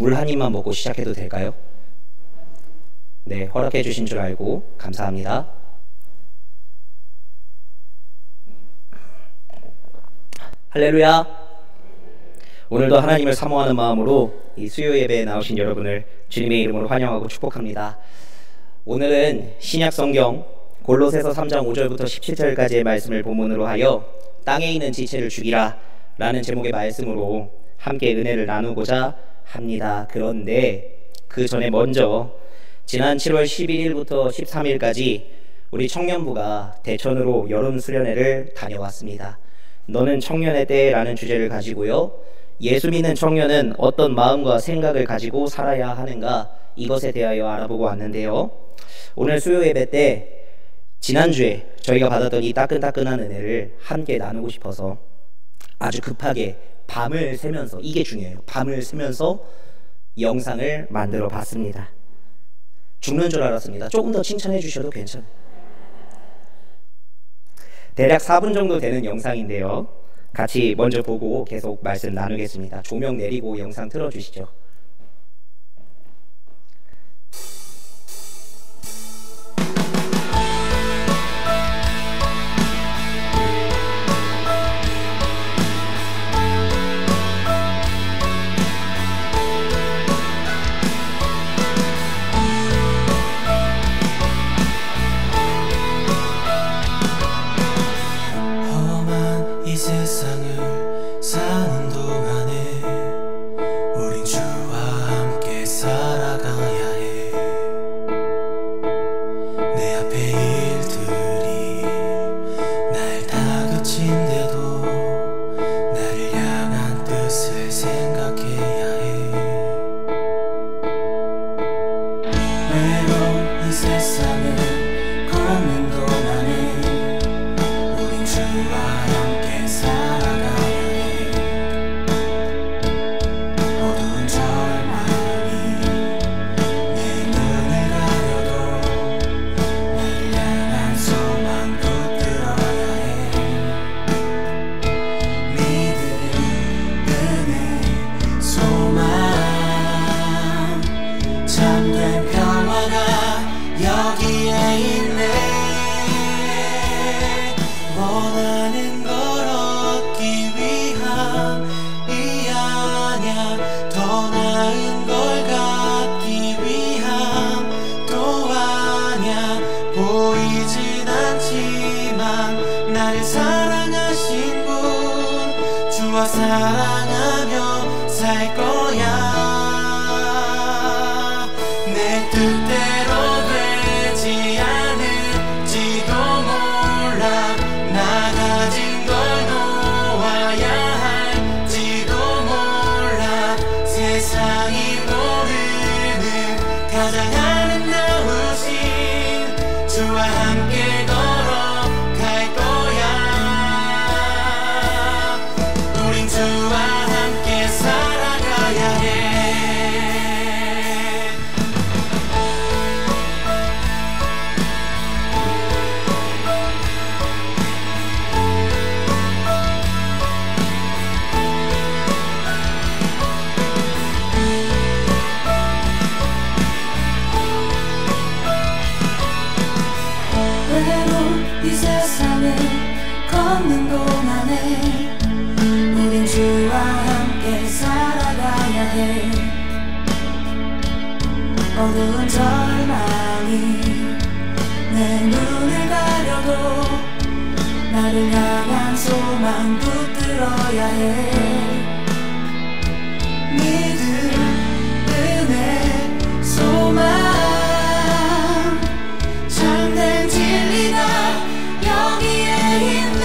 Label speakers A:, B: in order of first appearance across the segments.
A: 물 한 입만 먹고 시작해도 될까요? 네, 허락해 주신 줄 알고 감사합니다. 할렐루야. 오늘도 하나님을 사모하는 마음으로 이 수요 예배에 나오신 여러분을 주님의 이름으로 환영하고 축복합니다. 오늘은 신약 성경 골로새서 3장 5절부터 17절까지의 말씀을 본문으로 하여 땅에 있는 지체를 죽이라 라는 제목의 말씀으로 함께 은혜를 나누고자 합니다. 그런데 그 전에 먼저 지난 7월 11일부터 13일까지 우리 청년부가 대천으로 여름수련회를 다녀왔습니다. 너는 청년의 때라는 주제를 가지고요, 예수 믿는 청년은 어떤 마음과 생각을 가지고 살아야 하는가, 이것에 대하여 알아보고 왔는데요. 오늘 수요 예배 때 지난주에 저희가 받았던 이 따끈따끈한 은혜를 함께 나누고 싶어서 아주 급하게 밤을 새면서, 이게 중요해요, 밤을 새면서 영상을 만들어 봤습니다. 죽는 줄 알았습니다. 조금 더 칭찬해 주셔도 괜찮아요. 대략 4분 정도 되는 영상인데요, 같이 먼저 보고 계속 말씀 나누겠습니다. 조명 내리고 영상 틀어주시죠.
B: 이 세상을 사는 동안에 우린 주와 함께 살아가야 해. 내 앞에 일들이 날 다그친데도 나를 향한 뜻을 생각해야 해. 외로운 이 세상을 걷는 동안에 우린 주와 사랑하며 살 거야. 내 뜻대로 되지 않을지도 몰라. 나 가진 걸 놓아야 할지도 몰라. 세상이 모르는 가장 아름다우신 주와 함께 걸어갈 거야. 주와 함께 살아가야 해. 외로운 이 세상을 걷는 동안에 우린 주와 함께 살아가야 해. 어두운 절망이 내 눈을 가려도 나를 향한 소망 붙들어야 해. 믿음, 은혜, 소망, 참된 진리가 여기에 있네.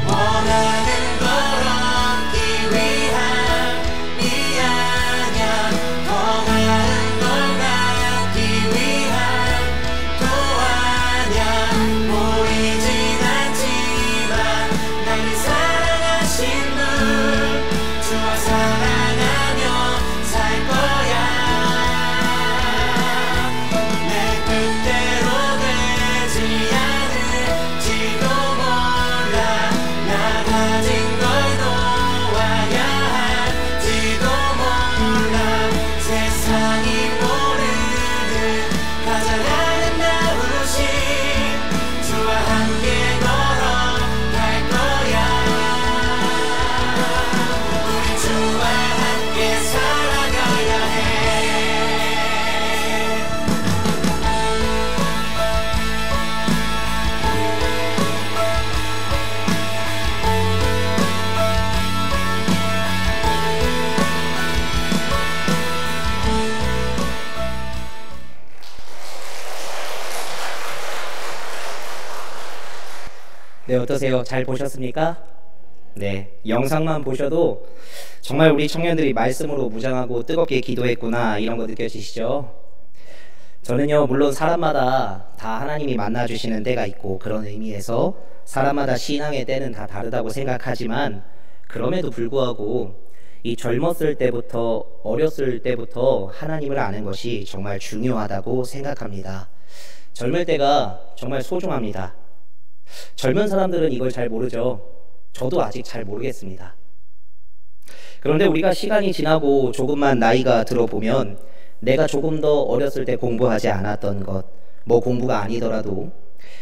B: 원하는 걸 얻기 위함이 아냐, 더 나은 걸 갖기 위함도 아냐. 보이진 않지만 나를
A: 네, 어떠세요? 잘 보셨습니까? 네, 영상만 보셔도 정말 우리 청년들이 말씀으로 무장하고 뜨겁게 기도했구나 이런 거 느껴지시죠? 저는요, 물론 사람마다 다 하나님이 만나주시는 때가 있고 그런 의미에서 사람마다 신앙의 때는 다 다르다고 생각하지만 그럼에도 불구하고 이 젊었을 때부터 어렸을 때부터 하나님을 아는 것이 정말 중요하다고 생각합니다. 젊을 때가 정말 소중합니다. 젊은 사람들은 이걸 잘 모르죠. 저도 아직 잘 모르겠습니다. 그런데 우리가 시간이 지나고 조금만 나이가 들어보면 내가 조금 더 어렸을 때 공부하지 않았던 것, 뭐 공부가 아니더라도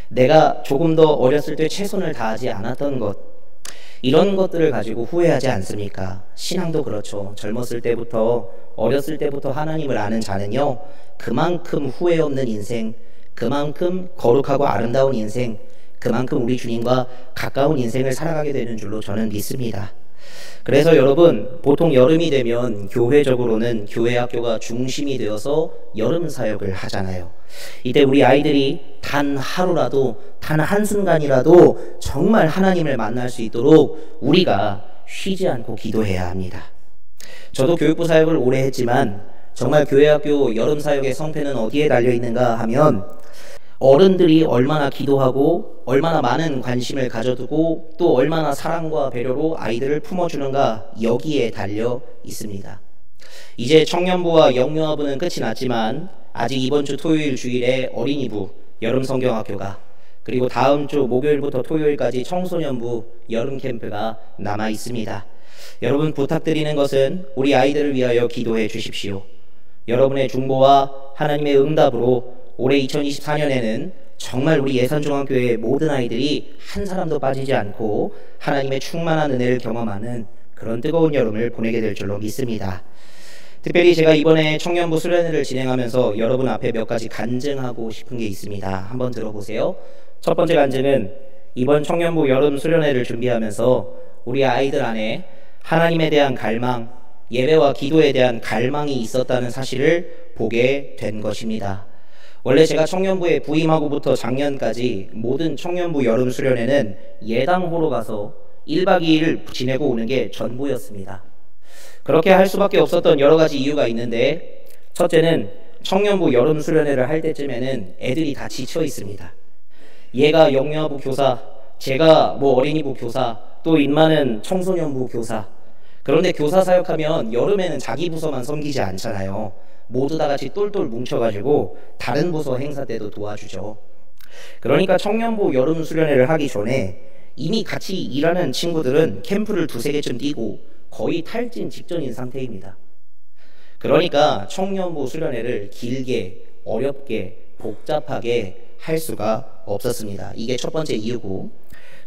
A: 내가 조금 더 어렸을 때 최선을 다하지 않았던 것, 이런 것들을 가지고 후회하지 않습니까? 신앙도 그렇죠. 젊었을 때부터 어렸을 때부터 하나님을 아는 자는요, 그만큼 후회 없는 인생, 그만큼 거룩하고 아름다운 인생, 그만큼 우리 주님과 가까운 인생을 살아가게 되는 줄로 저는 믿습니다. 그래서 여러분, 보통 여름이 되면 교회적으로는 교회 학교가 중심이 되어서 여름 사역을 하잖아요. 이때 우리 아이들이 단 하루라도, 단 한순간이라도 정말 하나님을 만날 수 있도록 우리가 쉬지 않고 기도해야 합니다. 저도 교육부 사역을 오래 했지만 정말 교회 학교 여름 사역의 성패는 어디에 달려 있는가 하면 어른들이 얼마나 기도하고 얼마나 많은 관심을 가져두고 또 얼마나 사랑과 배려로 아이들을 품어주는가, 여기에 달려 있습니다. 이제 청년부와 영유아부는 끝이 났지만 아직 이번 주 토요일 주일에 어린이부 여름성경학교가, 그리고 다음 주 목요일부터 토요일까지 청소년부 여름 캠프가 남아 있습니다. 여러분, 부탁드리는 것은 우리 아이들을 위하여 기도해 주십시오. 여러분의 중보와 하나님의 응답으로 올해 2024년에는 정말 우리 예산중앙교회의 모든 아이들이 한 사람도 빠지지 않고 하나님의 충만한 은혜를 경험하는 그런 뜨거운 여름을 보내게 될 줄로 믿습니다. 특별히 제가 이번에 청년부 수련회를 진행하면서 여러분 앞에 몇 가지 간증하고 싶은 게 있습니다. 한번 들어보세요. 첫 번째 간증은 이번 청년부 여름 수련회를 준비하면서 우리 아이들 안에 하나님에 대한 갈망, 예배와 기도에 대한 갈망이 있었다는 사실을 보게 된 것입니다. 원래 제가 청년부에 부임하고부터 작년까지 모든 청년부 여름 수련회는 예당호로 가서 1박 2일 지내고 오는 게 전부였습니다. 그렇게 할 수밖에 없었던 여러 가지 이유가 있는데, 첫째는 청년부 여름 수련회를 할 때쯤에는 애들이 다 지쳐 있습니다. 얘가 영유아부 교사, 제가 뭐 어린이부 교사, 또 인마는 청소년부 교사. 그런데 교사 사역하면 여름에는 자기 부서만 섬기지 않잖아요. 모두 다 같이 똘똘 뭉쳐가지고 다른 부서 행사 때도 도와주죠. 그러니까 청년부 여름 수련회를 하기 전에 이미 같이 일하는 친구들은 캠프를 2-3개쯤 뛰고 거의 탈진 직전인 상태입니다. 그러니까 청년부 수련회를 길게, 어렵게, 복잡하게 할 수가 없었습니다. 이게 첫 번째 이유고,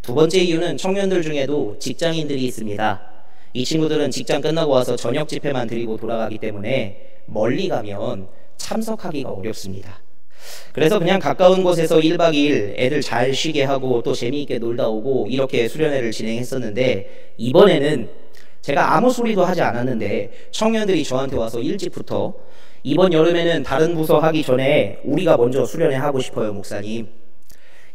A: 두 번째 이유는 청년들 중에도 직장인들이 있습니다. 이 친구들은 직장 끝나고 와서 저녁 집회만 드리고 돌아가기 때문에 멀리 가면 참석하기가 어렵습니다. 그래서 그냥 가까운 곳에서 1박 2일 애들 잘 쉬게 하고 또 재미있게 놀다 오고 이렇게 수련회를 진행했었는데, 이번에는 제가 아무 소리도 하지 않았는데 청년들이 저한테 와서 일찍부터 이번 여름에는 다른 부서 하기 전에 우리가 먼저 수련회 하고 싶어요, 목사님.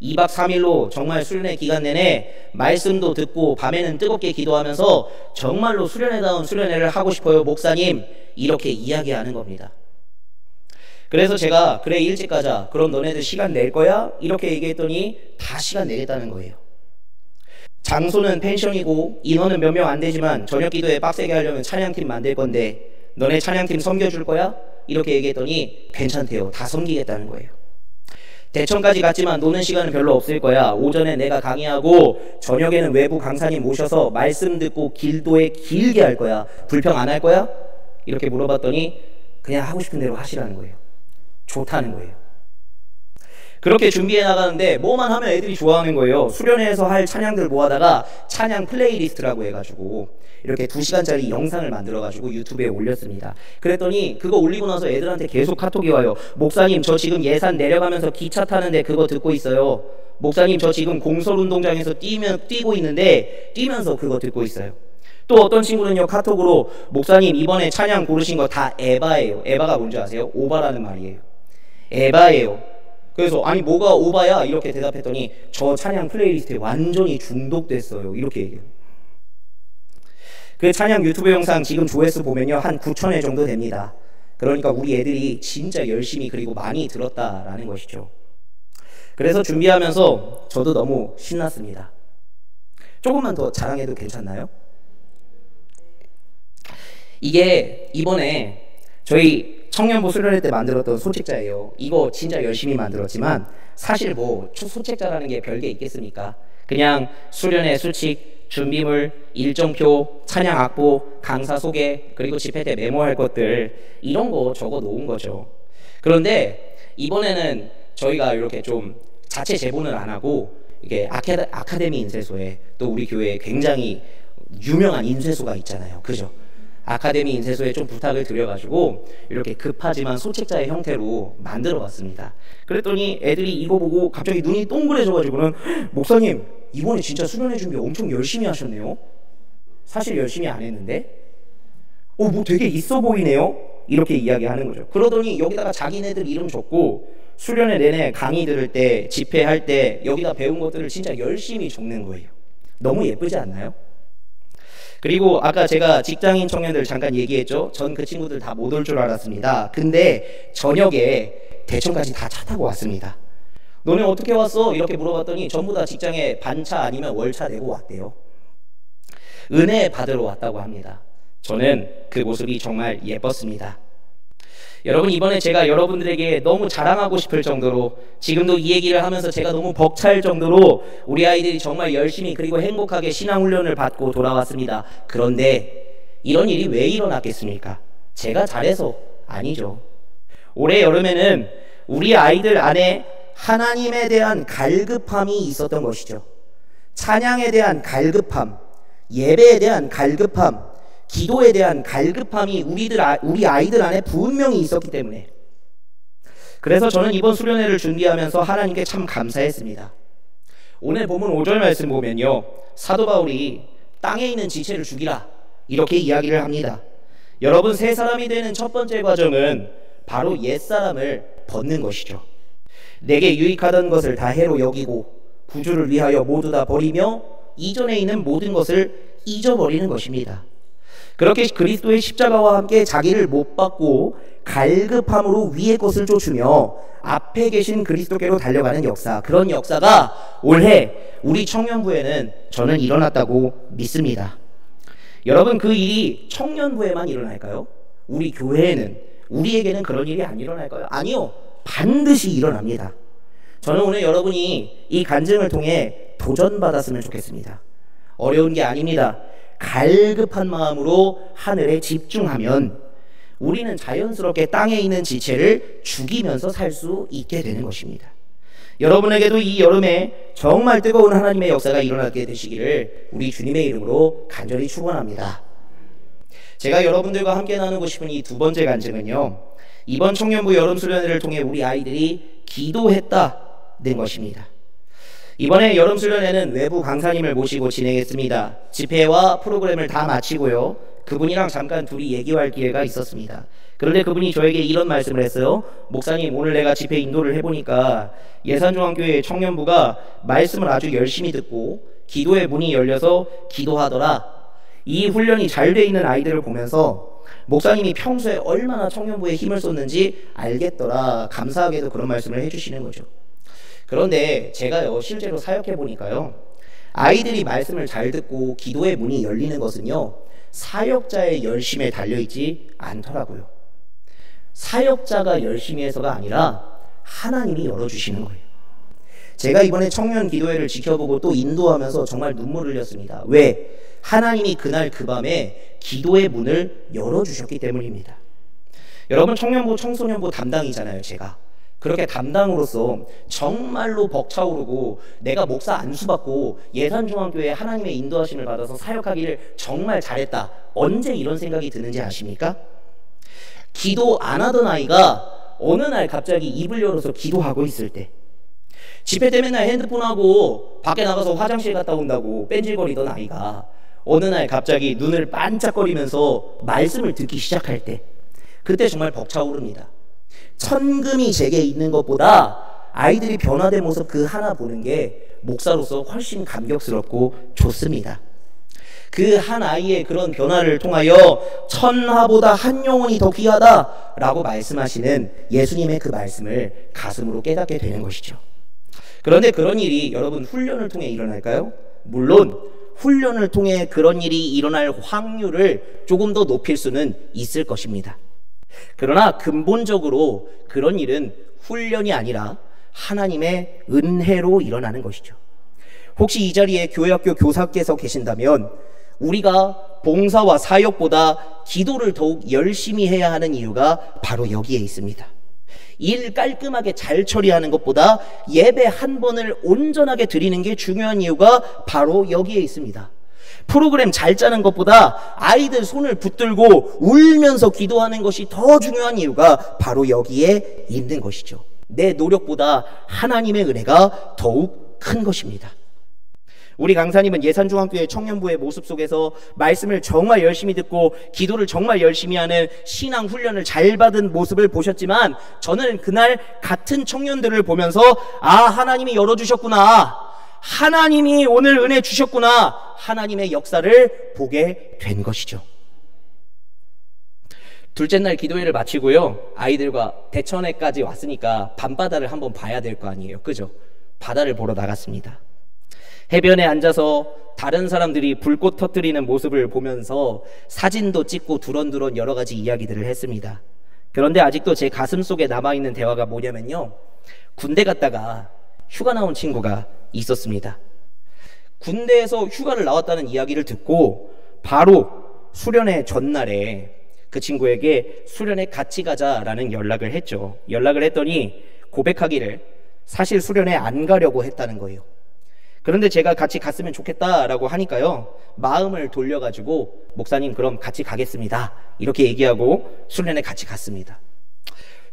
A: 2박 3일로 정말 수련회 기간 내내 말씀도 듣고 밤에는 뜨겁게 기도하면서 정말로 수련회다운 수련회를 하고 싶어요, 목사님. 이렇게 이야기하는 겁니다. 그래서 제가 그래 일찍 가자, 그럼 너네들 시간 낼 거야? 이렇게 얘기했더니 다 시간 내겠다는 거예요. 장소는 펜션이고 인원은 몇 명 안 되지만 저녁 기도에 빡세게 하려면 찬양팀 만들 건데 너네 찬양팀 섬겨줄 거야? 이렇게 얘기했더니 괜찮대요. 다 섬기겠다는 거예요. 대천까지 갔지만 노는 시간은 별로 없을 거야. 오전에 내가 강의하고 저녁에는 외부 강사님 모셔서 말씀 듣고 길도에 길게 할 거야. 불평 안 할 거야? 이렇게 물어봤더니 그냥 하고 싶은 대로 하시라는 거예요. 좋다는 거예요. 그렇게 준비해 나가는데 뭐만 하면 애들이 좋아하는 거예요. 수련회에서 할 찬양들 모아다가 찬양 플레이리스트라고 해가지고 이렇게 2시간짜리 영상을 만들어가지고 유튜브에 올렸습니다. 그랬더니 그거 올리고 나서 애들한테 계속 카톡이 와요. 목사님, 저 지금 예산 내려가면서 기차 타는데 그거 듣고 있어요. 목사님, 저 지금 공설운동장에서 뛰고 있는데 뛰면서 그거 듣고 있어요. 또 어떤 친구는요, 카톡으로 목사님, 이번에 찬양 고르신 거 다 에바예요. 에바가 뭔지 아세요? 오바라는 말이에요. 에바예요. 그래서 아니 뭐가 오바야? 이렇게 대답했더니 저 찬양 플레이리스트에 완전히 중독됐어요. 이렇게 얘기해요. 그 찬양 유튜브 영상 지금 조회수 보면요 한 9,000회 정도 됩니다. 그러니까 우리 애들이 진짜 열심히 그리고 많이 들었다라는 것이죠. 그래서 준비하면서 저도 너무 신났습니다. 조금만 더 자랑해도 괜찮나요? 이게 이번에 저희 청년부 수련회 때 만들었던 소책자예요. 이거 진짜 열심히 만들었지만 사실 뭐 소책자라는 게 별게 있겠습니까? 그냥 수련회 수칙, 준비물, 일정표, 찬양 악보, 강사 소개, 그리고 집회 때 메모할 것들 이런 거 적어 놓은 거죠. 그런데 이번에는 저희가 이렇게 좀 자체 제보는 안 하고 이게 아카데미 인쇄소에 또 우리 교회에 굉장히 유명한 인쇄소가 있잖아요. 그죠? 아카데미 인쇄소에 좀 부탁을 드려가지고 이렇게 급하지만 소책자의 형태로 만들어 봤습니다. 그랬더니 애들이 이거 보고 갑자기 눈이 동그래져가지고는 목사님 이번에 진짜 수련회 준비 엄청 열심히 하셨네요. 사실 열심히 안 했는데 뭐 되게 있어 보이네요. 이렇게 이야기하는 거죠. 그러더니 여기다가 자기네들 이름 적고 수련회 내내 강의 들을 때 집회할 때 여기다 배운 것들을 진짜 열심히 적는 거예요. 너무 예쁘지 않나요? 그리고 아까 제가 직장인 청년들 잠깐 얘기했죠. 전 그 친구들 다 못 올 줄 알았습니다. 근데 저녁에 대천까지 다 차 타고 왔습니다. 너네 어떻게 왔어? 이렇게 물어봤더니 전부 다 직장에 반차 아니면 월차 내고 왔대요. 은혜 받으러 왔다고 합니다. 저는 그 모습이 정말 예뻤습니다. 여러분 이번에 제가 여러분들에게 너무 자랑하고 싶을 정도로 지금도 이 얘기를 하면서 제가 너무 벅찰 정도로 우리 아이들이 정말 열심히 그리고 행복하게 신앙훈련을 받고 돌아왔습니다. 그런데 이런 일이 왜 일어났겠습니까? 제가 잘해서 아니죠. 올해 여름에는 우리 아이들 안에 하나님에 대한 갈급함이 있었던 것이죠. 찬양에 대한 갈급함, 예배에 대한 갈급함, 기도에 대한 갈급함이 우리 아이들 안에 분명히 있었기 때문에 그래서 저는 이번 수련회를 준비하면서 하나님께 참 감사했습니다. 오늘 본문 5절 말씀 보면요 사도 바울이 땅에 있는 지체를 죽이라 이렇게 이야기를 합니다. 여러분 새 사람이 되는 첫 번째 과정은 바로 옛사람을 벗는 것이죠. 내게 유익하던 것을 다 해로 여기고 구주를 위하여 모두 다 버리며 이전에 있는 모든 것을 잊어버리는 것입니다. 그렇게 그리스도의 십자가와 함께 자기를 못 받고 갈급함으로 위의 것을 쫓으며 앞에 계신 그리스도께로 달려가는 역사, 그런 역사가 올해 우리 청년부에는 저는 일어났다고 믿습니다. 여러분 그 일이 청년부에만 일어날까요? 우리 교회에는 우리에게는 그런 일이 안 일어날까요? 아니요, 반드시 일어납니다. 저는 오늘 여러분이 이 간증을 통해 도전받았으면 좋겠습니다. 어려운 게 아닙니다. 갈급한 마음으로 하늘에 집중하면 우리는 자연스럽게 땅에 있는 지체를 죽이면서 살 수 있게 되는 것입니다. 여러분에게도 이 여름에 정말 뜨거운 하나님의 역사가 일어나게 되시기를 우리 주님의 이름으로 간절히 축원합니다. 제가 여러분들과 함께 나누고 싶은 이 두 번째 간증은요, 이번 청년부 여름수련회를 통해 우리 아이들이 기도했다는 것입니다. 이번에 여름수련회는 외부 강사님을 모시고 진행했습니다. 집회와 프로그램을 다 마치고요, 그분이랑 잠깐 둘이 얘기할 기회가 있었습니다. 그런데 그분이 저에게 이런 말씀을 했어요. 목사님, 오늘 내가 집회 인도를 해보니까 예산중앙교회 청년부가 말씀을 아주 열심히 듣고 기도의 문이 열려서 기도하더라. 이 훈련이 잘 돼 있는 아이들을 보면서 목사님이 평소에 얼마나 청년부에 힘을 쏟는지 알겠더라. 감사하게도 그런 말씀을 해주시는 거죠. 그런데 제가요, 실제로 사역해 보니까요, 아이들이 말씀을 잘 듣고 기도의 문이 열리는 것은요, 사역자의 열심에 달려있지 않더라고요. 사역자가 열심히 해서가 아니라 하나님이 열어주시는 거예요. 제가 이번에 청년 기도회를 지켜보고 또 인도하면서 정말 눈물을 흘렸습니다. 왜? 하나님이 그날 그 밤에 기도의 문을 열어주셨기 때문입니다. 여러분, 청년부 청소년부 담당이잖아요, 제가. 그렇게 담당으로서 정말로 벅차오르고 내가 목사 안수받고 예산중앙교회에 하나님의 인도하심을 받아서 사역하기를 정말 잘했다. 언제 이런 생각이 드는지 아십니까? 기도 안 하던 아이가 어느 날 갑자기 입을 열어서 기도하고 있을 때, 집회 때 맨날 핸드폰하고 밖에 나가서 화장실 갔다 온다고 뺀질거리던 아이가 어느 날 갑자기 눈을 반짝거리면서 말씀을 듣기 시작할 때, 그때 정말 벅차오릅니다. 천금이 제게 있는 것보다 아이들이 변화된 모습 그 하나 보는 게 목사로서 훨씬 감격스럽고 좋습니다. 그 한 아이의 그런 변화를 통하여 천하보다 한 영혼이 더 귀하다라고 말씀하시는 예수님의 그 말씀을 가슴으로 깨닫게 되는 것이죠. 그런데 그런 일이 여러분 훈련을 통해 일어날까요? 물론 훈련을 통해 그런 일이 일어날 확률을 조금 더 높일 수는 있을 것입니다. 그러나 근본적으로 그런 일은 훈련이 아니라 하나님의 은혜로 일어나는 것이죠. 혹시 이 자리에 교회학교 교사께서 계신다면 우리가 봉사와 사역보다 기도를 더욱 열심히 해야 하는 이유가 바로 여기에 있습니다. 일 깔끔하게 잘 처리하는 것보다 예배 한 번을 온전하게 드리는 게 중요한 이유가 바로 여기에 있습니다. 프로그램 잘 짜는 것보다 아이들 손을 붙들고 울면서 기도하는 것이 더 중요한 이유가 바로 여기에 있는 것이죠. 내 노력보다 하나님의 은혜가 더욱 큰 것입니다. 우리 강사님은 예산중앙교회 청년부의 모습 속에서 말씀을 정말 열심히 듣고 기도를 정말 열심히 하는 신앙 훈련을 잘 받은 모습을 보셨지만 저는 그날 같은 청년들을 보면서 하나님이 열어주셨구나, 하나님이 오늘 은혜 주셨구나, 하나님의 역사를 보게 된 것이죠. 둘째 날 기도회를 마치고요, 아이들과 대천회까지 왔으니까 밤바다를 한번 봐야 될 거 아니에요, 그죠? 바다를 보러 나갔습니다. 해변에 앉아서 다른 사람들이 불꽃 터뜨리는 모습을 보면서 사진도 찍고 두런두런 여러 가지 이야기들을 했습니다. 그런데 아직도 제 가슴 속에 남아있는 대화가 뭐냐면요, 군대 갔다가 휴가 나온 친구가 있었습니다. 군대에서 휴가를 나왔다는 이야기를 듣고 바로 수련회 전날에 그 친구에게 수련회 같이 가자라는 연락을 했죠. 연락을 했더니 고백하기를 사실 수련회 안 가려고 했다는 거예요. 그런데 제가 같이 갔으면 좋겠다라고 하니까요, 마음을 돌려가지고 목사님 그럼 같이 가겠습니다 이렇게 얘기하고 수련회 같이 갔습니다.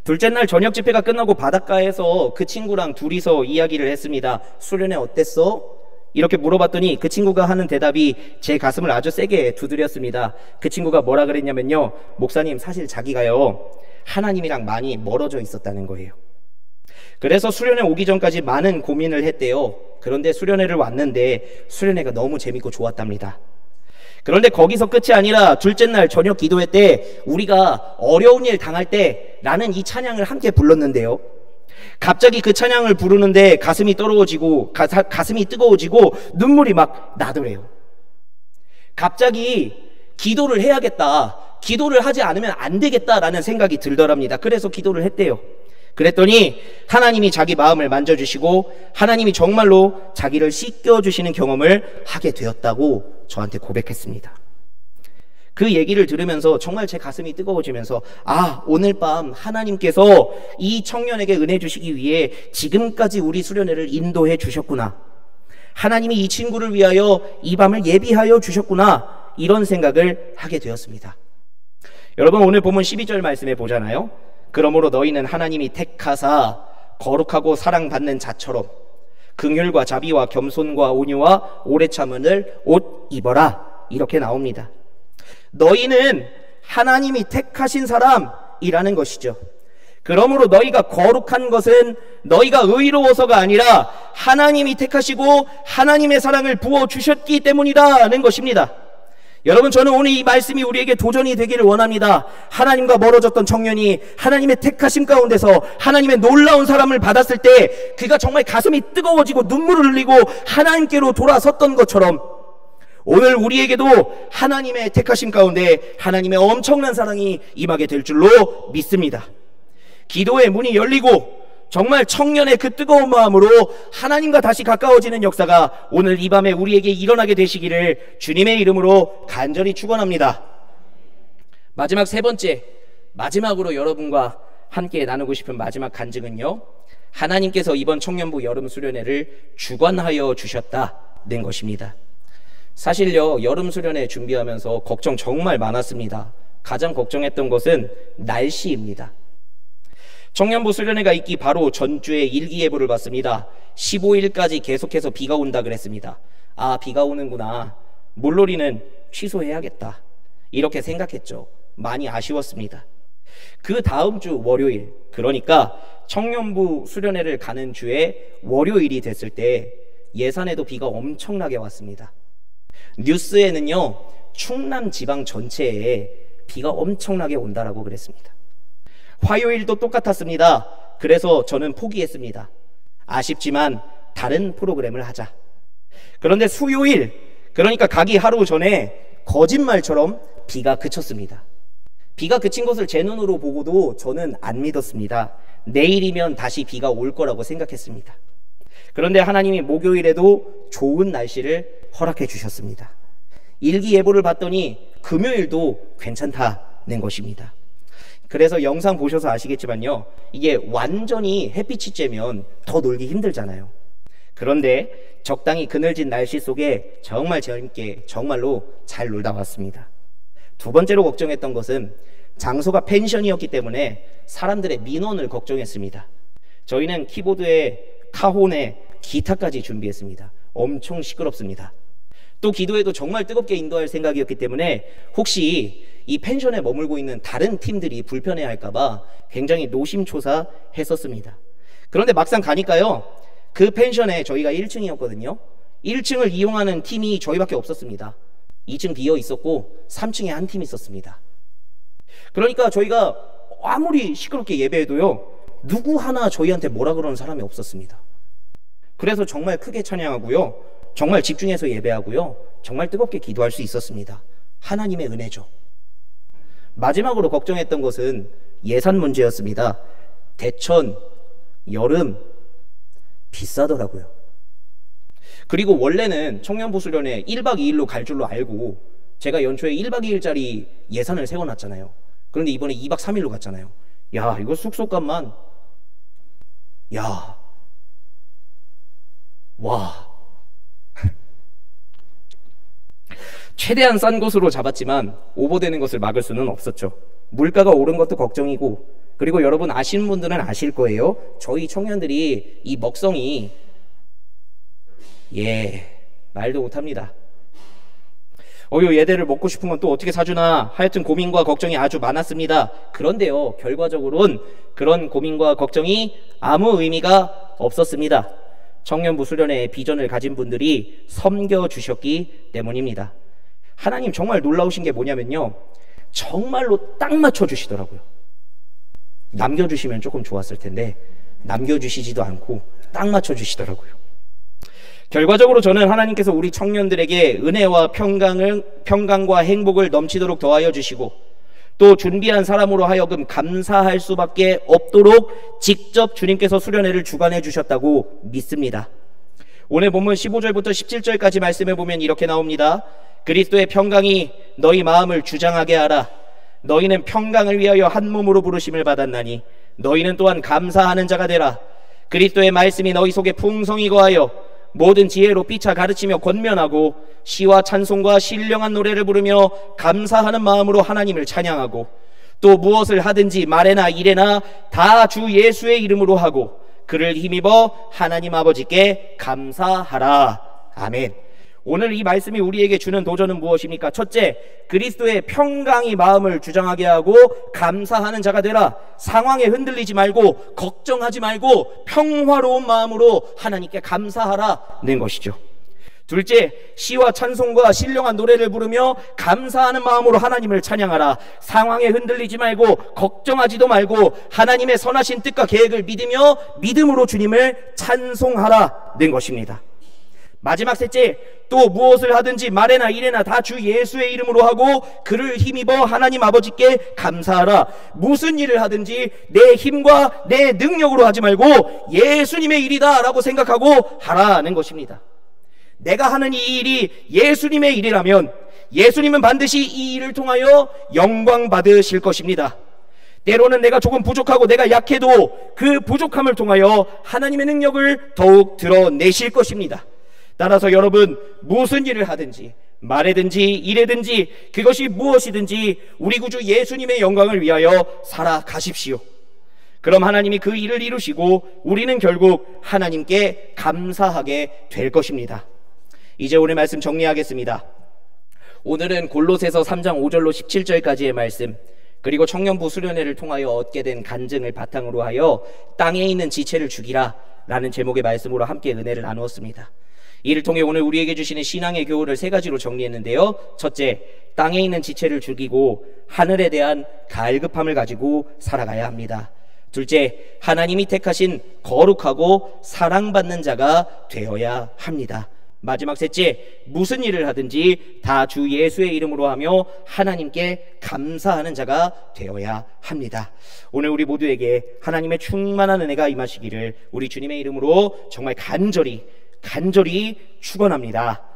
A: 둘째 날 저녁 집회가 끝나고 바닷가에서 그 친구랑 둘이서 이야기를 했습니다. 수련회 어땠어? 이렇게 물어봤더니 그 친구가 하는 대답이 제 가슴을 아주 세게 두드렸습니다. 그 친구가 뭐라 그랬냐면요, 목사님 사실 자기가요 하나님이랑 많이 멀어져 있었다는 거예요. 그래서 수련회 오기 전까지 많은 고민을 했대요. 그런데 수련회를 왔는데 수련회가 너무 재밌고 좋았답니다. 그런데 거기서 끝이 아니라 둘째 날 저녁 기도회 때 우리가 어려운 일 당할 때 라는 이 찬양을 함께 불렀는데요, 갑자기 그 찬양을 부르는데 가슴이 떨어지고 가슴이 뜨거워지고 눈물이 막 나더래요. 갑자기 기도를 해야겠다, 기도를 하지 않으면 안 되겠다라는 생각이 들더랍니다. 그래서 기도를 했대요. 그랬더니 하나님이 자기 마음을 만져주시고 하나님이 정말로 자기를 씻겨주시는 경험을 하게 되었다고 저한테 고백했습니다. 그 얘기를 들으면서 정말 제 가슴이 뜨거워지면서 오늘 밤 하나님께서 이 청년에게 은혜 주시기 위해 지금까지 우리 수련회를 인도해 주셨구나, 하나님이 이 친구를 위하여 이 밤을 예비하여 주셨구나, 이런 생각을 하게 되었습니다. 여러분, 오늘 본문 12절 말씀에 보잖아요. 그러므로 너희는 하나님이 택하사 거룩하고 사랑받는 자처럼 긍휼과 자비와 겸손과 온유와 오래 참음을 옷 입어라, 이렇게 나옵니다. 너희는 하나님이 택하신 사람이라는 것이죠. 그러므로 너희가 거룩한 것은 너희가 의로워서가 아니라 하나님이 택하시고 하나님의 사랑을 부어주셨기 때문이라는 것입니다. 여러분, 저는 오늘 이 말씀이 우리에게 도전이 되기를 원합니다. 하나님과 멀어졌던 청년이 하나님의 택하심 가운데서 하나님의 놀라운 사람을 받았을 때 그가 정말 가슴이 뜨거워지고 눈물을 흘리고 하나님께로 돌아섰던 것처럼 오늘 우리에게도 하나님의 택하심 가운데 하나님의 엄청난 사랑이 임하게 될 줄로 믿습니다. 기도의 문이 열리고 정말 청년의 그 뜨거운 마음으로 하나님과 다시 가까워지는 역사가 오늘 이 밤에 우리에게 일어나게 되시기를 주님의 이름으로 간절히 축원합니다. 마지막 세 번째, 마지막으로 여러분과 함께 나누고 싶은 마지막 간증은요, 하나님께서 이번 청년부 여름 수련회를 주관하여 주셨다는 것입니다. 사실요, 여름 수련회 준비하면서 걱정 정말 많았습니다. 가장 걱정했던 것은 날씨입니다. 청년부 수련회가 있기 바로 전주에 일기예보를 봤습니다. 15일까지 계속해서 비가 온다 그랬습니다. 비가 오는구나, 물놀이는 취소해야겠다, 이렇게 생각했죠. 많이 아쉬웠습니다. 그 다음 주 월요일, 그러니까 청년부 수련회를 가는 주에 월요일이 됐을 때 예산에도 비가 엄청나게 왔습니다. 뉴스에는요, 충남 지방 전체에 비가 엄청나게 온다라고 그랬습니다. 화요일도 똑같았습니다. 그래서 저는 포기했습니다. 아쉽지만 다른 프로그램을 하자. 그런데 수요일, 그러니까 가기 하루 전에 거짓말처럼 비가 그쳤습니다. 비가 그친 것을 제 눈으로 보고도 저는 안 믿었습니다. 내일이면 다시 비가 올 거라고 생각했습니다. 그런데 하나님이 목요일에도 좋은 날씨를 허락해 주셨습니다. 일기예보를 봤더니 금요일도 괜찮다는 것입니다. 그래서 영상 보셔서 아시겠지만요, 이게 완전히 햇빛이 쬐면 더 놀기 힘들잖아요. 그런데 적당히 그늘진 날씨 속에 정말 재밌게 정말로 잘 놀다 왔습니다. 두 번째로 걱정했던 것은 장소가 펜션이었기 때문에 사람들의 민원을 걱정했습니다. 저희는 키보드에 카혼에 기타까지 준비했습니다. 엄청 시끄럽습니다. 또 기도회도 정말 뜨겁게 인도할 생각이었기 때문에 혹시 이 펜션에 머물고 있는 다른 팀들이 불편해할까봐 굉장히 노심초사했었습니다. 그런데 막상 가니까요, 그 펜션에 저희가 1층이었거든요. 1층을 이용하는 팀이 저희밖에 없었습니다. 2층 비어 있었고 3층에 한 팀 있었습니다. 그러니까 저희가 아무리 시끄럽게 예배해도요, 누구 하나 저희한테 뭐라 그러는 사람이 없었습니다. 그래서 정말 크게 찬양하고요, 정말 집중해서 예배하고요, 정말 뜨겁게 기도할 수 있었습니다. 하나님의 은혜죠. 마지막으로 걱정했던 것은 예산 문제였습니다. 대천, 여름 비싸더라고요. 그리고 원래는 청년부 수련회 1박 2일로 갈 줄로 알고 제가 연초에 1박 2일짜리 예산을 세워놨잖아요. 그런데 이번에 2박 3일로 갔잖아요. 야, 이거 숙소값만, 야, 와. 최대한 싼 곳으로 잡았지만 오버되는 것을 막을 수는 없었죠. 물가가 오른 것도 걱정이고, 그리고 여러분 아시는 분들은 아실 거예요. 저희 청년들이 이 먹성이 말도 못합니다. 얘대를 먹고 싶은 건 또 어떻게 사주나, 하여튼 고민과 걱정이 아주 많았습니다. 그런데요, 결과적으로는 그런 고민과 걱정이 아무 의미가 없었습니다. 청년부 수련회의 비전을 가진 분들이 섬겨주셨기 때문입니다. 하나님 정말 놀라우신 게 뭐냐면요, 정말로 딱 맞춰주시더라고요. 남겨주시면 조금 좋았을 텐데 남겨주시지도 않고 딱 맞춰주시더라고요. 결과적으로 저는 하나님께서 우리 청년들에게 은혜와 평강과 행복을 넘치도록 더하여 주시고, 또 준비한 사람으로 하여금 감사할 수밖에 없도록 직접 주님께서 수련회를 주관해 주셨다고 믿습니다. 오늘 본문 15절부터 17절까지 말씀해 보면 이렇게 나옵니다. 그리스도의 평강이 너희 마음을 주장하게 하라. 너희는 평강을 위하여 한 몸으로 부르심을 받았나니 너희는 또한 감사하는 자가 되라. 그리스도의 말씀이 너희 속에 풍성히 거하여 모든 지혜로 피차 가르치며 권면하고 시와 찬송과 신령한 노래를 부르며 감사하는 마음으로 하나님을 찬양하고, 또 무엇을 하든지 말에나 일에나 다 주 예수의 이름으로 하고 그를 힘입어 하나님 아버지께 감사하라. 아멘. 오늘 이 말씀이 우리에게 주는 도전은 무엇입니까? 첫째, 그리스도의 평강이 마음을 주장하게 하고 감사하는 자가 되라. 상황에 흔들리지 말고 걱정하지 말고 평화로운 마음으로 하나님께 감사하라는 것이죠. 둘째, 시와 찬송과 신령한 노래를 부르며 감사하는 마음으로 하나님을 찬양하라. 상황에 흔들리지 말고 걱정하지도 말고 하나님의 선하신 뜻과 계획을 믿으며 믿음으로 주님을 찬송하라는 것입니다. 마지막 셋째, 또 무엇을 하든지 말에나 일에나 다 주 예수의 이름으로 하고 그를 힘입어 하나님 아버지께 감사하라. 무슨 일을 하든지 내 힘과 내 능력으로 하지 말고 예수님의 일이다 라고 생각하고 하라는 것입니다. 내가 하는 이 일이 예수님의 일이라면 예수님은 반드시 이 일을 통하여 영광 받으실 것입니다. 때로는 내가 조금 부족하고 내가 약해도 그 부족함을 통하여 하나님의 능력을 더욱 드러내실 것입니다. 따라서 여러분, 무슨 일을 하든지 말하든지 일하든지 그것이 무엇이든지 우리 구주 예수님의 영광을 위하여 살아가십시오. 그럼 하나님이 그 일을 이루시고 우리는 결국 하나님께 감사하게 될 것입니다. 이제 오늘 말씀 정리하겠습니다. 오늘은 골로새서 3장 5절로 17절까지의 말씀, 그리고 청년부 수련회를 통하여 얻게 된 간증을 바탕으로 하여 땅에 있는 지체를 죽이라 라는 제목의 말씀으로 함께 은혜를 나누었습니다. 이를 통해 오늘 우리에게 주시는 신앙의 교훈을 세 가지로 정리했는데요. 첫째, 땅에 있는 지체를 죽이고 하늘에 대한 갈급함을 가지고 살아가야 합니다. 둘째, 하나님이 택하신 거룩하고 사랑받는 자가 되어야 합니다. 마지막 셋째, 무슨 일을 하든지 다 주 예수의 이름으로 하며 하나님께 감사하는 자가 되어야 합니다. 오늘 우리 모두에게 하나님의 충만한 은혜가 임하시기를 우리 주님의 이름으로 정말 간절히 축원합니다.